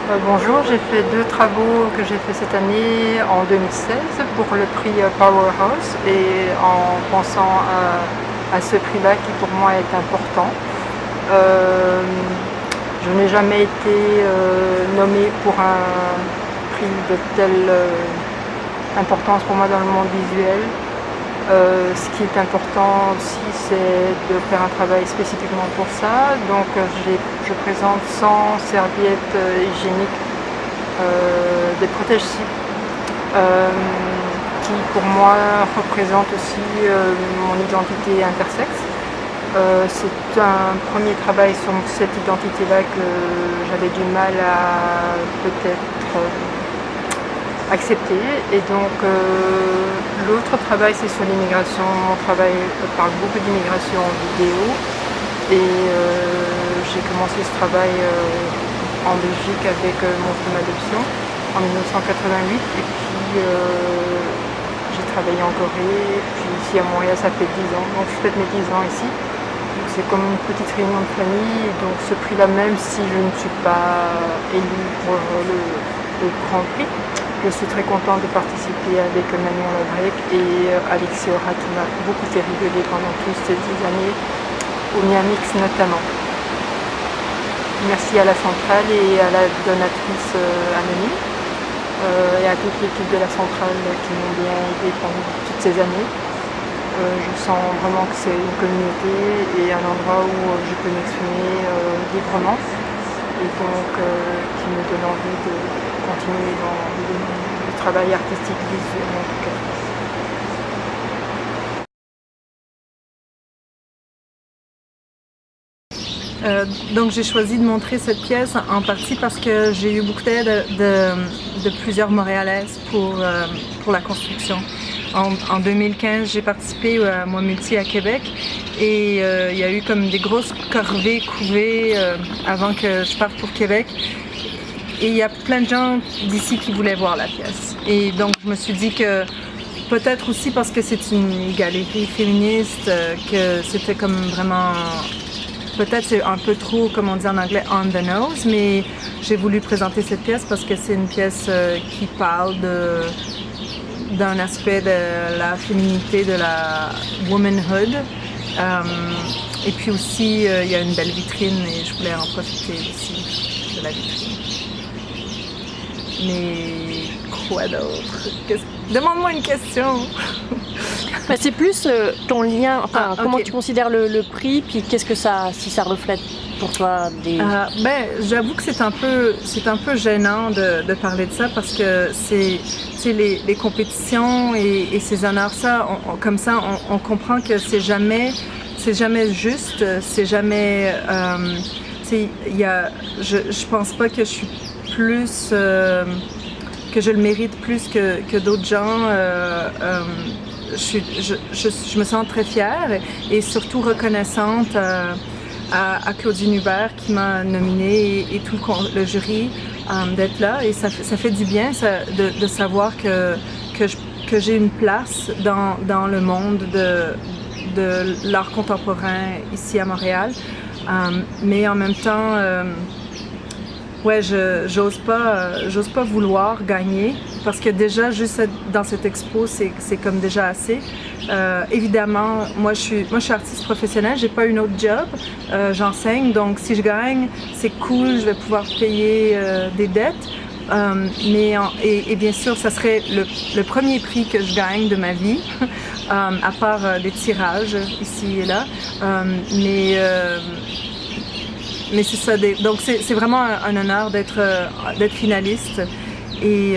Bonjour, j'ai fait deux travaux que j'ai fait cette année en 2016 pour le prix Powerhouse et en pensant à ce prix-là qui pour moi est important. Euh, je n'ai jamais été nommée pour un prix de telle importance pour moi dans le monde visuel. Ce qui est important aussi, c'est de faire un travail spécifiquement pour ça. Donc je présente 100 serviettes hygiéniques, des protège-cils, qui pour moi représentent aussi mon identité intersexe. C'est un premier travail sur cette identité-là que j'avais du mal à peut-être accepter. Et donc l'autre travail, c'est sur l'immigration. Mon travail parle beaucoup d'immigration en vidéo et j'ai commencé ce travail en Belgique avec mon film Adoption en 1988 et puis j'ai travaillé en Corée, puis ici à Montréal ça fait 10 ans, donc je fête mes 10 ans ici. C'est comme une petite réunion de famille, donc ce prix-là, même si je ne suis pas élue pour le Grand Prix, je suis très contente de participer avec Manon Labrec et Alexis Aura qui m'a beaucoup fait rigoler pendant toutes ces 10 années, au Miamix notamment. Merci à la centrale et à la donatrice anonyme et à toute l'équipe de la centrale qui m'ont bien aidé pendant toutes ces années. Je sens vraiment que c'est une communauté et un endroit où je peux m'exprimer librement et donc qui me donne envie de continuer dans le travail artistique visuel en tout cas. Donc j'ai choisi de montrer cette pièce en partie parce que j'ai eu beaucoup d'aide de plusieurs Montréalaises pour la construction. En 2015, j'ai participé à Moi Multi à Québec et il y a eu comme des grosses corvées couvées avant que je parte pour Québec. Et il y a plein de gens d'ici qui voulaient voir la pièce. Et donc je me suis dit que peut-être aussi parce que c'est une galerie féministe, que c'était comme vraiment... Peut-être c'est un peu trop, comme on dit en anglais, on the nose, mais j'ai voulu présenter cette pièce parce que c'est une pièce qui parle d'un aspect de la féminité, de la womanhood. Et puis aussi, il y a une belle vitrine et je voulais en profiter aussi de la vitrine. Mais quoi d'autre? Demande-moi une question! Bah, c'est plus ton lien, enfin comment okay. tu considères le prix, puis qu'est-ce que si ça reflète pour toi des... J'avoue que c'est un peu gênant de parler de ça parce que c'est les compétitions et ces honneurs, ça, comme ça, on comprend que c'est jamais juste, c'est jamais... je pense pas que je suis plus... que je le mérite plus que d'autres gens. Je me sens très fière et surtout reconnaissante à Claudine Hubert qui m'a nominée et tout le jury d'être là. Et ça fait du bien de savoir que j'ai une place dans le monde de l'art contemporain ici à Montréal. Mais en même temps, ouais, j'ose pas vouloir gagner parce que déjà juste être dans cette expo c'est comme déjà assez. Évidemment, moi je suis artiste professionnelle, j'ai pas une autre job, j'enseigne, donc si je gagne c'est cool, je vais pouvoir payer des dettes. Et bien sûr, ça serait le premier prix que je gagne de ma vie, à part des tirages ici et là. Mais c'est ça, donc c'est vraiment un honneur d'être finaliste et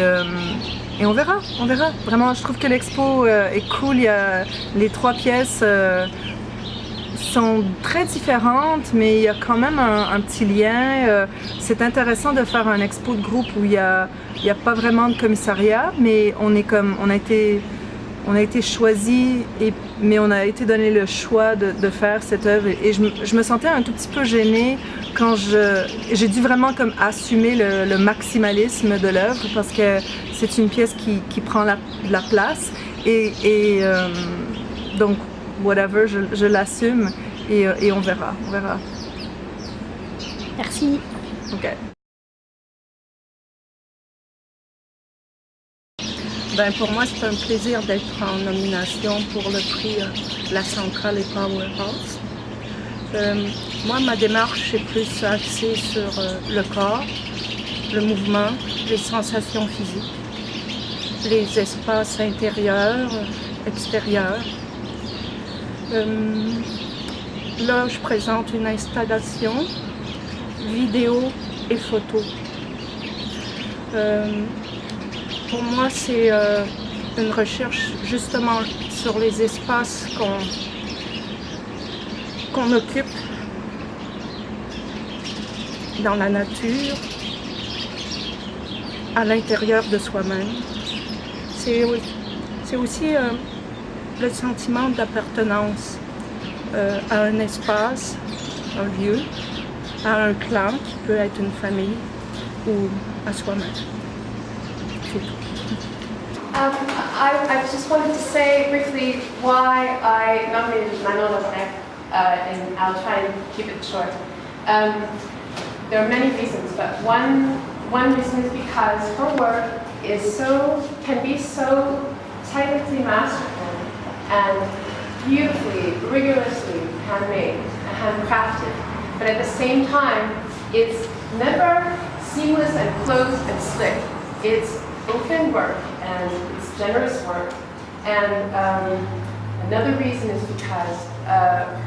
on verra. Vraiment, je trouve que l'expo est cool. Il y a les 3 pièces sont très différentes, mais il y a quand même un petit lien. C'est intéressant de faire un expo de groupe où il y a pas vraiment de commissariat, mais on a été choisis, mais on a été donné le choix de faire cette œuvre et je me sentais un tout petit peu gênée quand j'ai dû vraiment comme assumer le maximalisme de l'œuvre parce que c'est une pièce qui prend la place et donc whatever, je l'assume et on verra. Merci. Ok. Ben, pour moi, c'est un plaisir d'être en nomination pour le prix La Centrale et Powerhouse. Moi, ma démarche est plus axée sur le corps, le mouvement, les sensations physiques, les espaces intérieurs, extérieurs. Là, je présente une installation, vidéo et photo. Pour moi, c'est une recherche justement sur les espaces qu'on occupe dans la nature, à l'intérieur de soi-même. C'est aussi le sentiment d'appartenance à un espace, un lieu, à un clan qui peut être une famille ou à soi-même. C'est tout. I just wanted to say briefly why I nominated Manon Labrec, and I'll try and keep it short. There are many reasons, but one reason is because her work can be so technically masterful and beautifully, rigorously handmade and handcrafted, but at the same time, it's never seamless and close and slick. It's open work and it's generous work. And another reason is because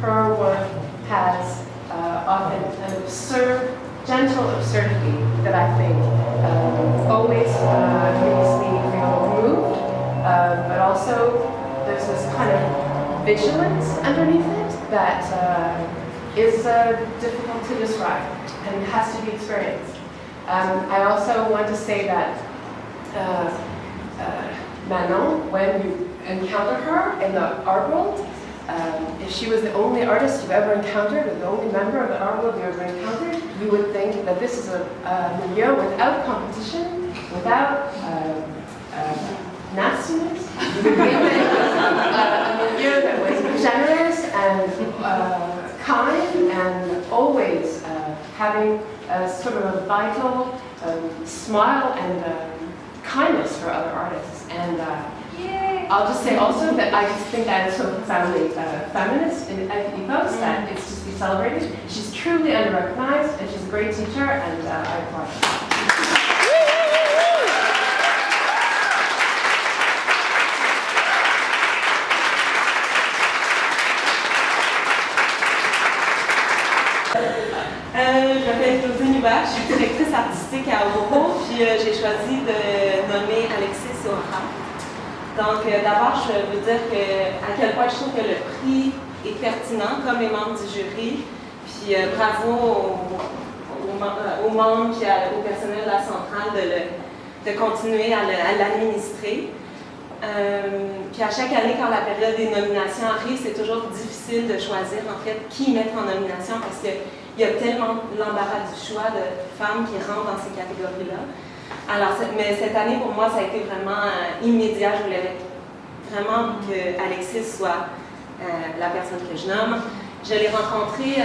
her work has often an absurd, gentle absurdity that I think always makes me feel moved, but also there's this kind of vigilance underneath it that is difficult to describe and has to be experienced. I also want to say that Manon, when you encounter her in the art world, if she was the only artist you've ever encountered, or the only member of the art world you've ever encountered, you would think that this is a milieu without competition, without nastiness. You would think that it was a milieu that was generous and kind and always having a sort of a vital smile and kindness for other artists. And I'll just say also that I just think that it's so profoundly feminist in ethos that it's just to be celebrated. She's truly under-recognized and she's a great teacher, and I applaud her. Je m'appelle Claudine Hubert, je suis directrice artistique à Oropo, puis j'ai choisi de nommer Alexis Sohra. Donc d'abord, je veux dire à quel point je trouve que le prix est pertinent, comme les membres du jury, puis bravo aux membres et au personnel de la centrale de continuer à l'administrer. Puis à chaque année, quand la période des nominations arrive, c'est toujours difficile de choisir en fait qui mettre en nomination parce qu'il y a tellement l'embarras du choix de femmes qui rentrent dans ces catégories-là. Alors, mais cette année, pour moi, ça a été vraiment immédiat. Je voulais vraiment que Alexis soit la personne que je nomme. Je l'ai rencontrée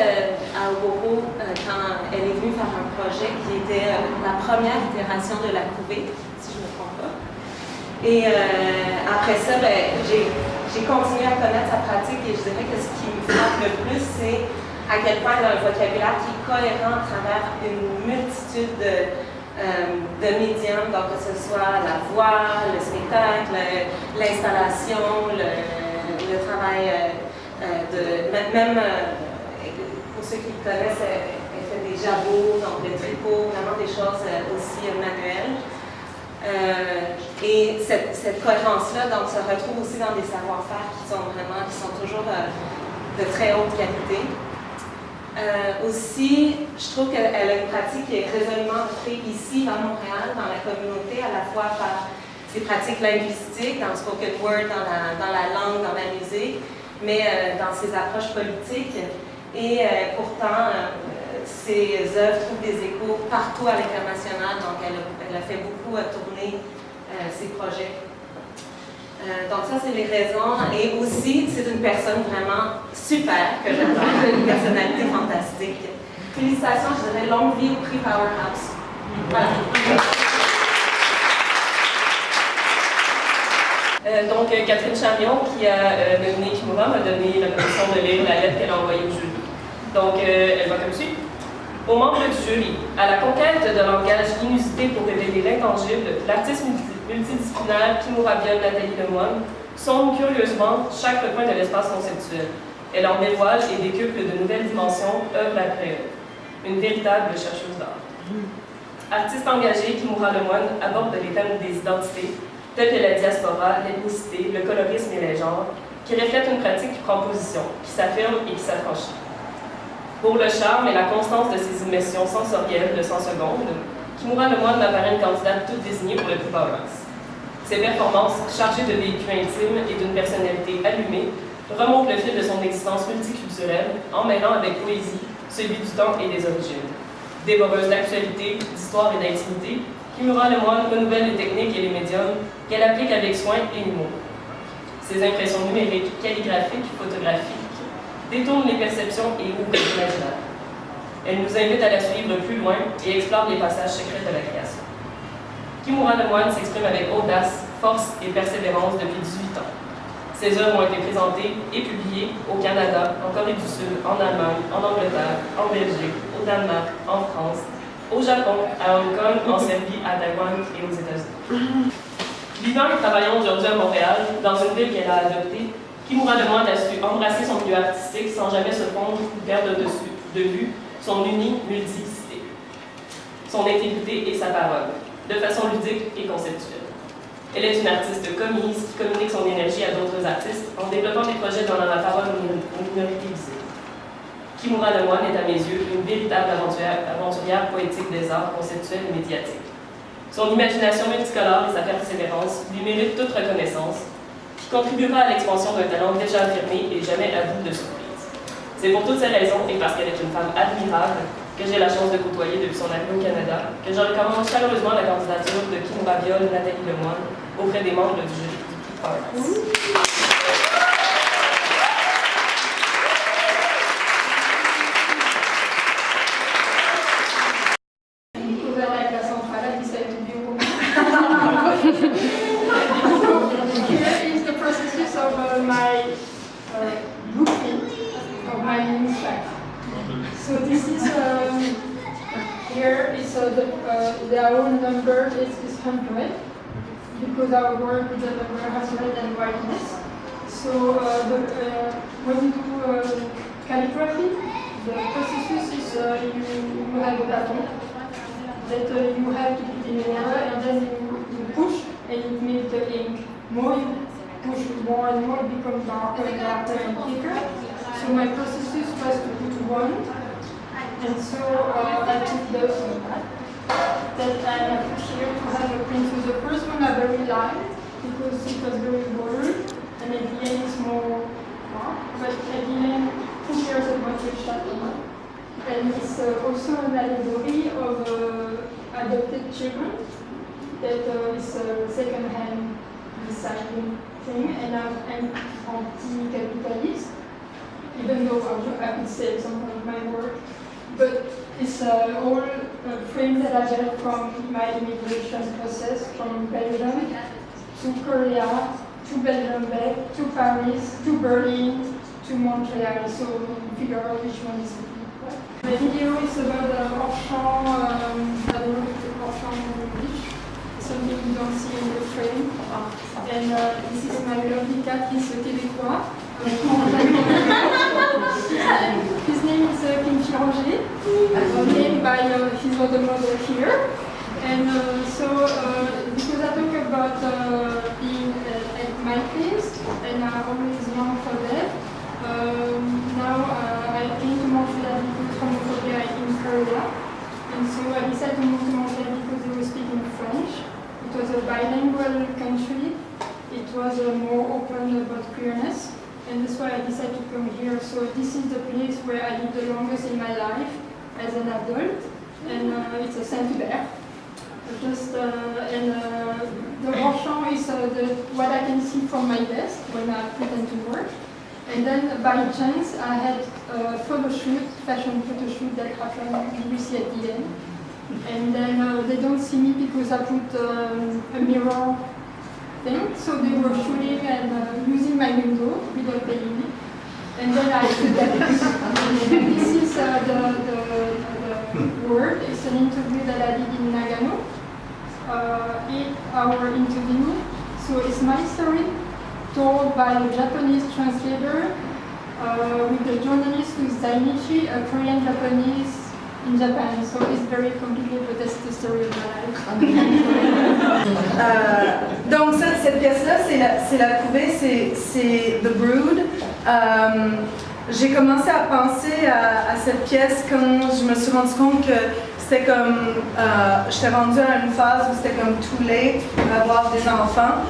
à Oropo quand elle est venue faire un projet qui était la première itération de la couvée, si je ne me trompe pas. Et après ça, j'ai continué à connaître sa pratique et je dirais que ce qui me frappe le plus, c'est à quel point elle a un vocabulaire qui est cohérent à travers une multitude de médiums, donc que ce soit la voix, le spectacle, l'installation, le travail même pour ceux qui le connaissent, elle fait des jabots, donc le tricot, vraiment des choses aussi manuelles. Et cette cohérence-là donc, se retrouve aussi dans des savoir-faire qui sont toujours de très haute qualité. Aussi, je trouve qu'elle a une pratique qui est résolument ancrée ici, à Montréal, dans la communauté, à la fois par ses pratiques linguistiques, dans le spoken word, dans la langue, dans la musique, mais dans ses approches politiques. Et pourtant, ses œuvres trouvent des échos partout à l'international, donc elle a fait beaucoup tourner ses projets. Donc ça, c'est les raisons. Et aussi, c'est une personne vraiment super, que j'adore, une personnalité fantastique. Félicitations, je dirais longue vie au prix Powerhouse. Voilà. Catherine Chamion, qui a nominé Kimura, m'a donné la permission de lire la lettre qu'elle a envoyée au jury. Elle va comme suit. Aux membres du jury, à la conquête de langage inusité pour révéler l'intangible, l'artiste multidisciplinaire Kimura Biol Nathalie Lemoine sonde curieusement chaque recoin de l'espace conceptuel. Elle en dévoile et décuple de nouvelles dimensions, œuvre après œuvre. Une véritable chercheuse d'art. Artiste engagée, Kimura Lemoine aborde les thèmes des identités, tels que la diaspora, l'ethnicité, le colorisme et les genres, qui reflètent une pratique qui prend position, qui s'affirme et qui s'affranchit. Pour le charme et la constance de ses immersions sensorielles de 100 secondes, Kimura Lemoine m'apparaît une candidate toute désignée pour le prix Powerhouse. Ses performances, chargées de véhicules intimes et d'une personnalité allumée, remontent le fil de son existence multiculturelle en mêlant avec poésie celui du temps et des origines. Dévoreuse d'actualité, d'histoire et d'intimité, Kimura Lemoine renouvelle les techniques et les médiums qu'elle applique avec soin et humour. Ses impressions numériques, calligraphiques, photographiques détournent les perceptions et ouvrent l'imaginaire. Elle nous invite à la suivre plus loin et explore les passages secrets de la création. Kimura Lemoine s'exprime avec audace, force et persévérance depuis 18 ans. Ses œuvres ont été présentées et publiées au Canada, en Corée du Sud, en Allemagne, en Angleterre, en Belgique, au Danemark, en France, au Japon, à Hong Kong, en Serbie, à Taïwan et aux États-Unis. Vivant et travaillant aujourd'hui à Montréal, dans une ville qu'elle a adoptée, Kimura Lemoine a su embrasser son milieu artistique sans jamais se fondre ou perdre de vue son multiplicité, son intégrité et sa parole, de façon ludique et conceptuelle. Elle est une artiste commise qui communique son énergie à d'autres artistes en développant des projets donnant la parole aux minorités visibles. Kimura Lemoine est à mes yeux une véritable aventurière poétique des arts conceptuels et médiatiques. Son imagination multicolore et sa persévérance lui méritent toute reconnaissance, qui contribuera à l'expansion d'un talent déjà affirmé et jamais à bout de surprise. C'est pour toutes ces raisons et parce qu'elle est une femme admirable que j'ai la chance de côtoyer depuis son arrivée au Canada, que je recommande chaleureusement la candidature de Kimura Biol Nathalie Lemoine auprès des membres du jury du prix Powerhouse. Here is the process of my blueprint of my new track. So this is here is the own number is 100 because our work with the number has red and whiteness. So when you do calligraphy, the process is you have a baton that you have to put in water and then you push and it makes the ink. More you push more and more, it becomes darker and darker and thicker. So my process was to put one, and so I took the that I put here to have a print. So the first one are very light because it was very watery, and at the end it's more dark. But at the end, 2 years of what we shot on. And it's also an allegory of adopted children that is a second-hand recycling thing, and I'm anti-capitalist, even though I could say some of my work. But it's all frames that I get from my immigration process from Belgium to Korea, to Belgium back, to Paris, to Berlin, to Montreal, so you figure out which one is the video is about the Orchamps, I don't know if the Orchamps in English, something you don't see in the frame. And this is my lovely cat, he's a Québécois. His name is Kimchi Roger, named by his other mother here. And because I talk about being at my place, and I always long for that, now I came to Montreal because homophobia in Korea. And so I decided to move to Montreal because they were speaking French. It was a bilingual country. It was more open about queerness. And that's why I decided to come here. So this is the place where I lived the longest in my life as an adult. And it's a Saint-Hubert. The Rochon is what I can see from my desk when I pretend to work. And then by chance I had a photo shoot, fashion photo shoot that happened, you will see at the end. And then they don't see me because I put a mirror thing. so they were shooting and using my window without paying me. And then I said that this is the word. It's an interview that I did in Nagano, 8-hour interview. So it's my story told by a Japanese translator with the journalist who is Dainichi, a Korean Japanese in Japan. So it's very complicated, but that's the story of my life. Donc cette pièce-là, c'est la couvée, c'est The Brood. J'ai commencé à penser à cette pièce quand je me suis rendu compte que c'était comme, j'étais rendue à une phase où c'était comme too late pour avoir des enfants.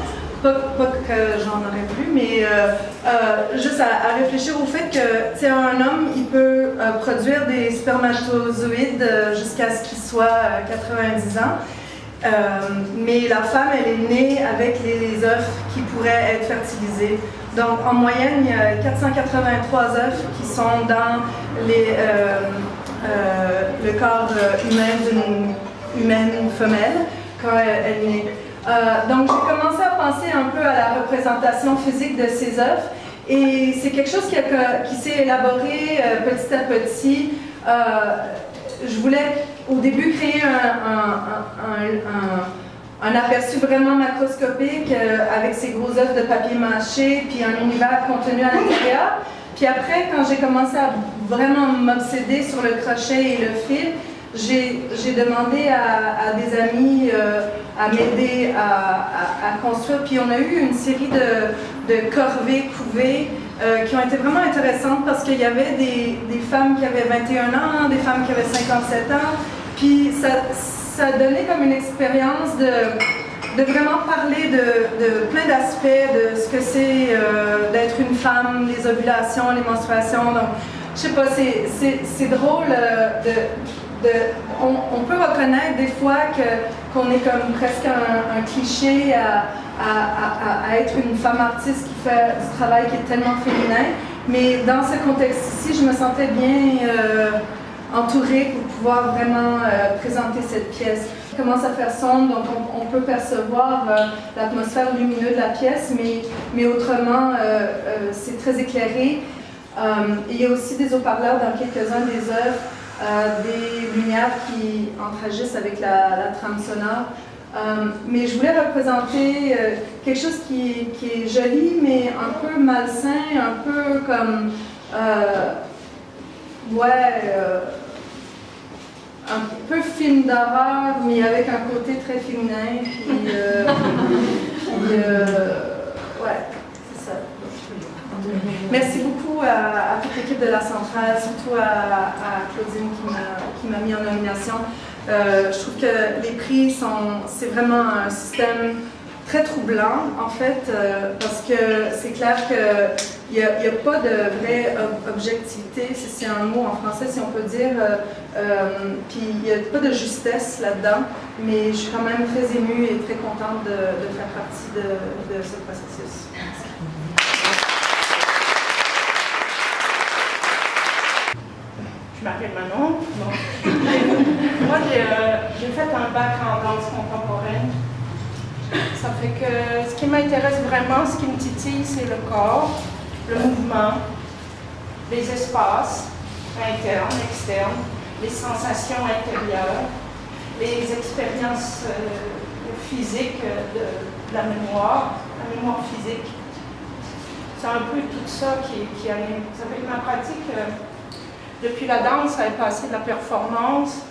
Pas que j'en aurais plus, mais juste à réfléchir au fait que un homme, il peut produire des spermatozoïdes jusqu'à ce qu'il soit 90 ans. Mais la femme, elle est née avec les œufs qui pourraient être fertilisés. Donc, en moyenne, il y a 483 œufs qui sont dans le corps humain d'une humaine femelle quand elle est née. Donc, j'ai commencé à penser un peu à la représentation physique de ces œufs. Et c'est quelque chose qui s'est élaboré petit à petit. Je voulais au début créer un aperçu vraiment macroscopique avec ces gros œufs de papier mâché, puis un univers contenu à l'intérieur. Puis après, quand j'ai commencé à vraiment m'obséder sur le crochet et le fil, j'ai demandé à des amis à m'aider à construire. Puis on a eu une série de corvées couvées qui ont été vraiment intéressantes parce qu'il y avait des femmes qui avaient 21 ans, des femmes qui avaient 57 ans. Puis ça donnait comme une expérience de vraiment parler de plein d'aspects de ce que c'est d'être une femme, les ovulations, les menstruations. Donc, je sais pas, c'est drôle on peut reconnaître des fois qu'on est comme presque un cliché à être une femme artiste qui fait du travail qui est tellement féminin, mais dans ce contexte-ci, je me sentais bien entourée pour pouvoir vraiment présenter cette pièce. Elle commence à faire sombre, donc on peut percevoir l'atmosphère lumineuse de la pièce, mais autrement, c'est très éclairé. Il y a aussi des haut-parleurs dans quelques-uns des œuvres. Des lumières qui interagissent avec la trame sonore. Mais je voulais représenter quelque chose qui est joli, mais un peu malsain, un peu comme... un peu film d'horreur, mais avec un côté très féminin. Puis, ouais, c'est ça. Merci beaucoup à toute l'équipe de la centrale, surtout à Claudine qui m'a mis en nomination. Je trouve que les prix c'est vraiment un système très troublant en fait, parce que c'est clair qu'il n'y a pas de vraie objectivité, si c'est un mot en français si on peut dire, puis il n'y a pas de justesse là-dedans, mais je suis quand même très émue et très contente de faire partie de ce processus. Merci. Je m'appelle Manon. Moi, j'ai fait un bac en danse contemporaine. Ça fait que ce qui m'intéresse vraiment, ce qui me titille, c'est le corps, le mouvement, les espaces internes, externes, les sensations intérieures, les expériences physiques de la mémoire physique. C'est un peu tout ça qui anime. Ça fait que ma pratique... Depuis la danse, ça est passé de la performance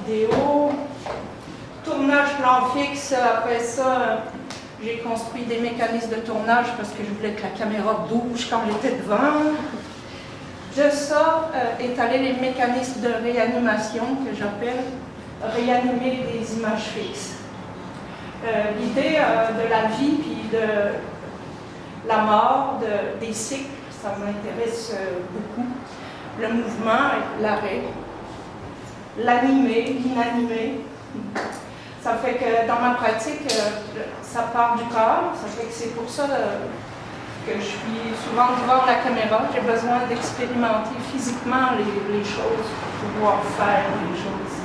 vidéo, tournage plan fixe. Après ça, j'ai construit des mécanismes de tournage parce que je voulais que la caméra bouge quand elle était devant. De ça est allé les mécanismes de réanimation que j'appelle réanimer des images fixes. L'idée de la vie puis de la mort, des cycles, ça m'intéresse beaucoup. Le mouvement, l'arrêt, l'animé, l'inanimé. Ça fait que dans ma pratique, ça part du corps. Ça fait que c'est pour ça que je suis souvent devant la caméra. J'ai besoin d'expérimenter physiquement les choses pour pouvoir faire les choses.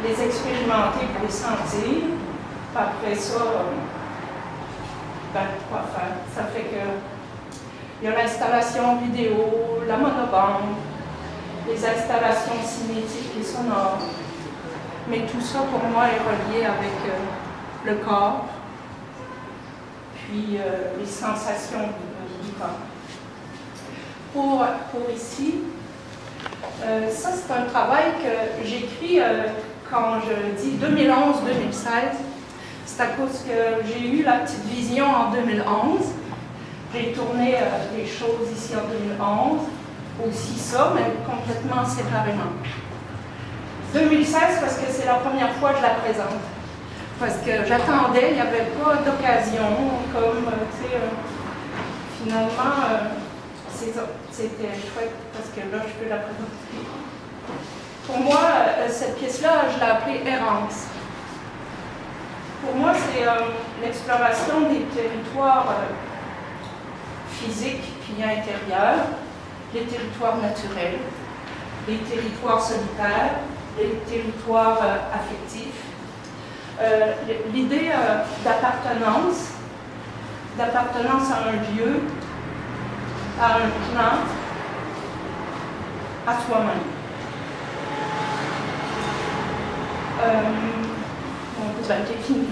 Les expérimenter pour les sentir. Après ça, quoi faire. Ça fait que il y a l'installation vidéo, la monobande, les installations cinétiques et sonores. Mais tout ça pour moi est relié avec le corps, puis les sensations du corps. Pour ici, ça c'est un travail que j'écris quand je dis 2011-2016. C'est à cause que j'ai eu la petite vision en 2011. J'ai tourné des choses ici en 2011, aussi ça, mais complètement séparément. 2016 parce que c'est la première fois que je la présente. Parce que j'attendais, il n'y avait pas d'occasion, comme, tu sais, finalement, c'était chouette parce que là, je peux la présenter. Pour moi, cette pièce-là, je l'ai appelée Errance. Pour moi, c'est l'exploration des territoires physiques puis intérieurs, les territoires naturels, les territoires solitaires, les territoires affectifs. L'idée d'appartenance à un lieu, à un plan, à soi-même. Bon, ben, j'ai fini.